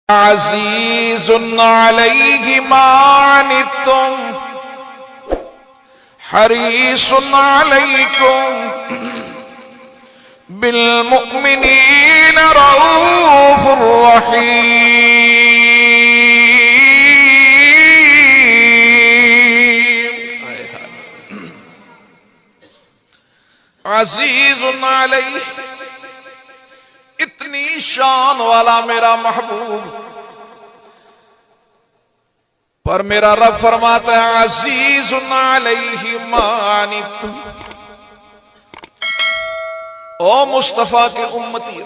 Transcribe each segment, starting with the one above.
عزیز علیہ ما عنتم حریص علیکم بالمؤمنین رؤوف رحیم۔ عزیز علیہ، اتنی شان والا میرا محبوب، پر میرا رب فرماتا ہے عزیز علیہ ما عنتم۔ او مصطفیٰ کے امتی،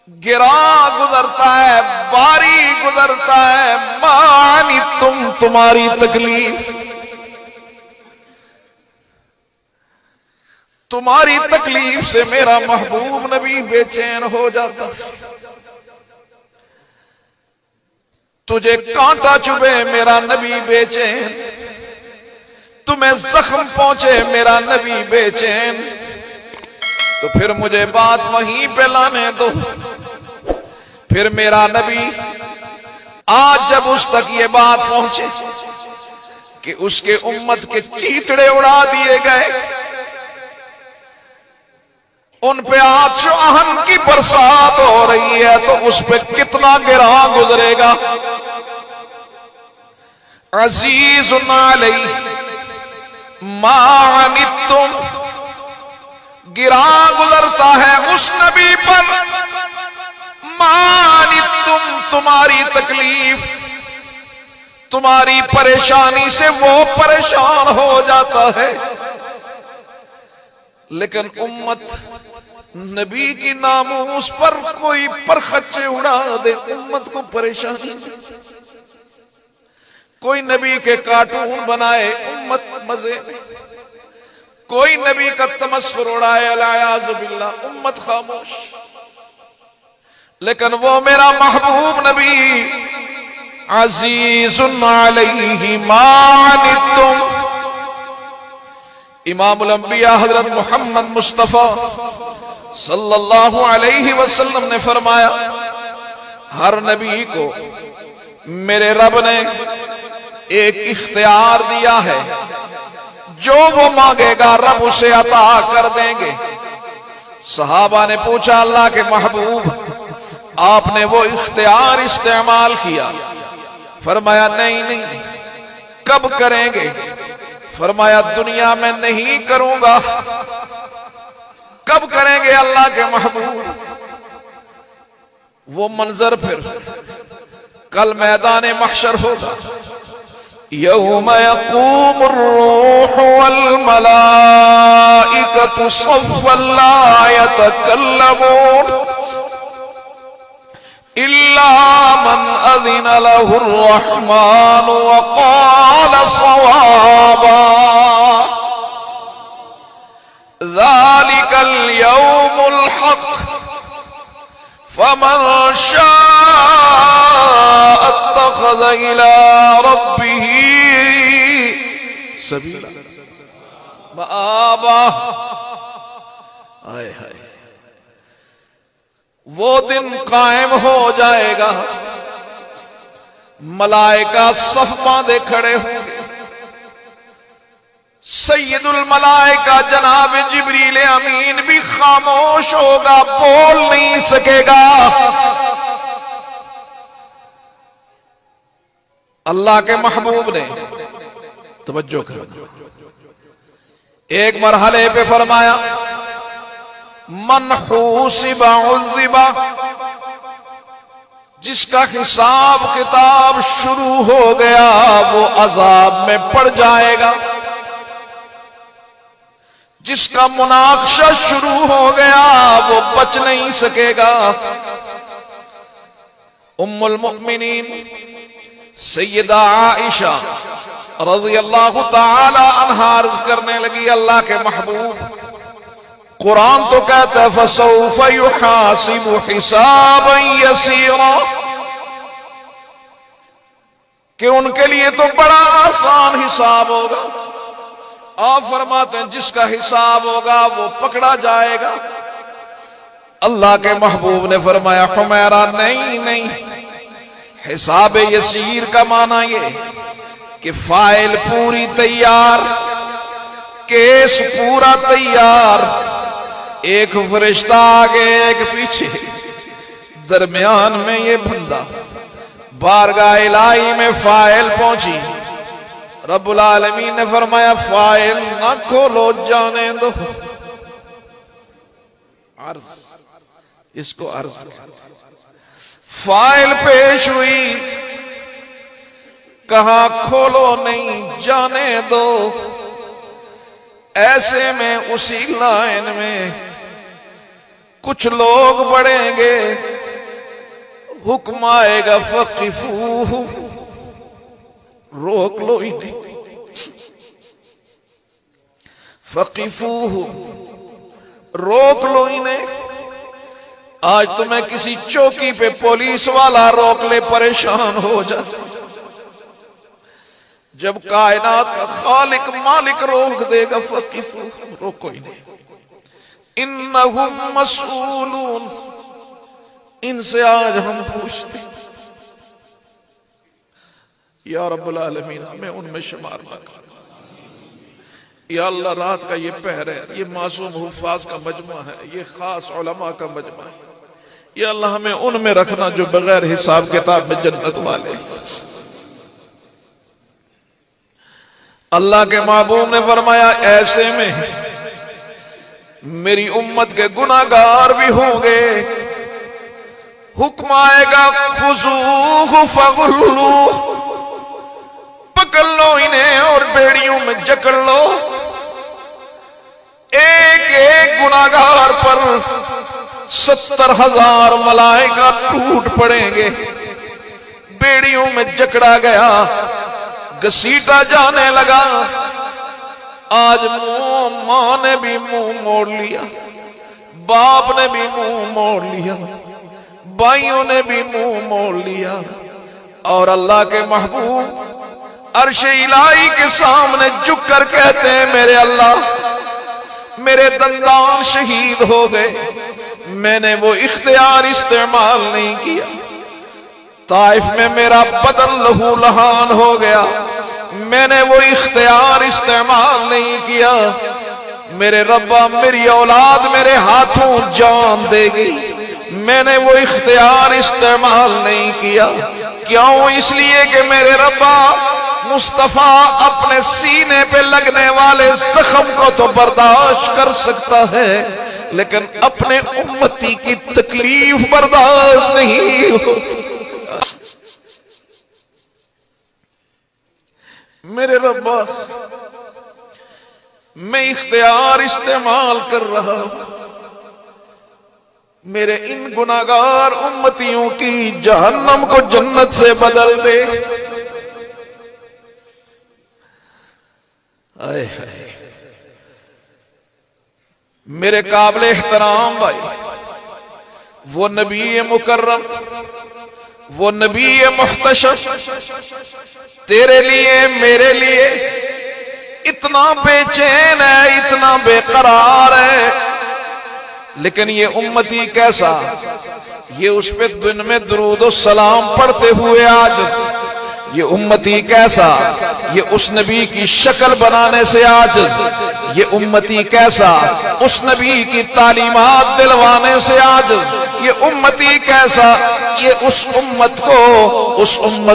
گرا گزرتا ہے، باری گزرتا ہے، ما عنتم، تمہاری تکلیف، تمہاری تکلیف سے میرا محبوب نبی بے چین ہو جاتا۔ تجھے کانٹا چبھے میرا نبی بے چین، تمہیں زخم پہنچے میرا نبی بے چین، تو پھر مجھے بات وہیں پہ لانے دو۔ پھر میرا نبی آج جب اس تک یہ بات پہنچے کہ اس کے امت کے چیتڑے اڑا دیے گئے، ان پہ آج آہن کی برسات ہو رہی ہے، تو اس پہ کتنا گراں گزرے گا۔ عزیز علیہ ما عنتم، گراں گزرتا ہے اس نبی پر، ما عنتم، تمہاری تکلیف، تمہاری پریشانی سے وہ پریشان ہو جاتا ہے۔ لیکن امت نبی کی ناموس پر کوئی پرخچے اڑا دے، امت کو پریشانی، کوئی نبی کے کارٹون بنائے، امت مزے میں، کوئی نبی کا تمسخر اڑائے، العیاذ باللہ، امت خاموش۔ لیکن وہ میرا محبوب نبی عزیز علیہ ما عنتم، امام الانبیاء حضرت محمد مصطفیٰ صلی اللہ علیہ وسلم نے فرمایا، ہر نبی کو میرے رب نے ایک اختیار دیا ہے، جو وہ مانگے گا رب اسے عطا کر دیں گے۔ صحابہ نے پوچھا اللہ کے محبوب، آپ نے وہ اختیار استعمال کیا؟ فرمایا نہیں، کب کریں گے؟ فرمایا دنیا میں نہیں کروں گا۔ کب کریں گے اللہ کے محبوب؟ وہ منظر پھر کل میدان محشر ہوگا، یوم یقوم الروح والملائکۃ صفا لا یتکلمون الا من اذن له الرحمن وقال صوابا، ذلك اليوم الحق فمن شاء اتخذ الى ربه سبیلا مآبا۔ آئے ہائے، وہ دن قائم ہو جائے گا، ملائکہ صف باندھے کھڑے ہوں گے، سید الملائکہ جناب جبریل امین بھی خاموش ہوگا، بول نہیں سکے گا۔ اللہ کے محبوب نے توجہ کرنا، ایک مرحلے پہ فرمایا من حوسب عذب، جس کا حساب کتاب شروع ہو گیا وہ عذاب میں پڑ جائے گا، جس کا مناقشہ شروع ہو گیا وہ بچ نہیں سکے گا۔ ام المؤمنین سیدہ عائشہ رضی اللہ تعالی عنہا عرض کرنے لگی، اللہ کے محبوب، قرآن تو کہتا ہے فَسَوْفَ يُحَاسِبُ حِسَابًا يَسِيرًا، کہ ان کے لیے تو بڑا آسان حساب ہوگا۔ آپ فرماتے ہیں جس کا حساب ہوگا وہ پکڑا جائے گا، اللہ کے محبوب نے فرمایا حمیرہ نہیں، حساب یسیر کا معنی یہ کہ فائل پوری تیار، کیس پورا تیار، ایک فرشتہ آگے ایک پیچھے، درمیان میں یہ بندہ، بارگاہ الہی میں فائل پہنچی، رب العالمین نے فرمایا فائل نہ کھولو، جانے دو، عرض، اس کو عرض کیا، فائل پیش ہوئی، کہاں کھولو نہیں، جانے دو۔ ایسے میں اسی لائن میں کچھ لوگ بڑھیں گے، حکم آئے گا فقفوہ، روک لو انہیں، فقفوہ، روک لو انہیں۔ آج تمہیں کسی چوکی پہ پولیس والا روک لے پریشان ہو جائے، جب کائنات کا خالق مالک روک دے گا فقفوہ، روکو انہیں، انہم مسئولون، ان سے آج ہم پوچھتے ہیں۔ یا رب العالمین ہمیں ان میں شمار نہ کر۔ یا اللہ رات کا یہ پہر ہے، یہ معصوم حفاظ کا مجمع ہے، یہ خاص علماء کا مجمع ہے، یا اللہ ہمیں ان میں رکھنا جو بغیر حساب کتاب میں جنت والے۔ اللہ کے محبوب نے فرمایا ایسے میں میری امت کے گناہگار بھی ہوں گے، حکم آئے گا خذوہ فغلوہ، پکڑ لو انہیں اور بیڑیوں میں جکڑ لو۔ ایک ایک گناہگار پر 70,000 ملائکہ ٹوٹ پڑیں گے، بیڑیوں میں جکڑا گیا، گھسیٹا جانے لگا۔ آج ماں نے بھی منہ موڑ لیا، باپ نے بھی منہ موڑ لیا، بھائیوں نے بھی منہ موڑ لیا، اور اللہ کے محبوب عرش الہی کے سامنے جھک کر کہتے ہیں میرے اللہ، میرے دندان شہید ہو گئے، میں نے وہ اختیار استعمال نہیں کیا، طائف میں میرا بدن لہو لہان ہو گیا، میں نے وہ اختیار استعمال نہیں کیا، میرے ربا میری اولاد میرے ہاتھوں جان دے گی، میں نے وہ اختیار استعمال نہیں کیا۔ کیوں؟ اس لیے کہ میرے ربا مصطفیٰ اپنے سینے پہ لگنے والے زخم کو تو برداشت کر سکتا ہے، لیکن اپنے امتی کی تکلیف برداشت نہیں ہوتی۔ میرے ربا میں اختیار استعمال کر رہا ہوں، میرے ان گناہگار امتیوں کی جہنم کو جنت سے بدل دے۔ آئے ہائے میرے قابل احترام بھائی، وہ نبی مکرم، وہ نبی محتشم تیرے لیے میرے لیے اتنا بے چین ہے، اتنا بے قرار ہے، لیکن یہ امتی کیسا، یہ اس پہ دن میں درود و سلام پڑھتے ہوئے عاجز، یہ امتی کیسا، یہ اس نبی کی شکل بنانے سے عاجز، یہ امتی کیسا، اس نبی کی تعلیمات دلوانے سے عاجز، یہ امتی کیسا، یہ اس امت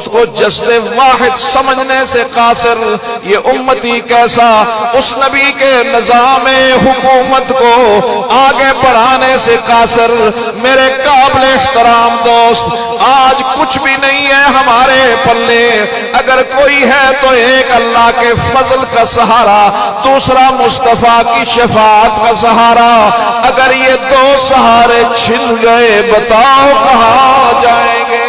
کو جسد واحد سمجھنے سے قاصر، یہ امتی کیسا، اس نبی کے نظام حکومت کو آگے بڑھانے سے قاصر۔ میرے قابل احترام دوست، آج کچھ بھی نہیں ہے ہمارے پلے، اگر کوئی ہے تو ایک اللہ کے فضل کا سہارا، دوسرا مصطفیٰ کی شفاعت کا سہارا۔ اگر یہ دو سہارے چھن گئے بتاؤ کہاں جائیں گے؟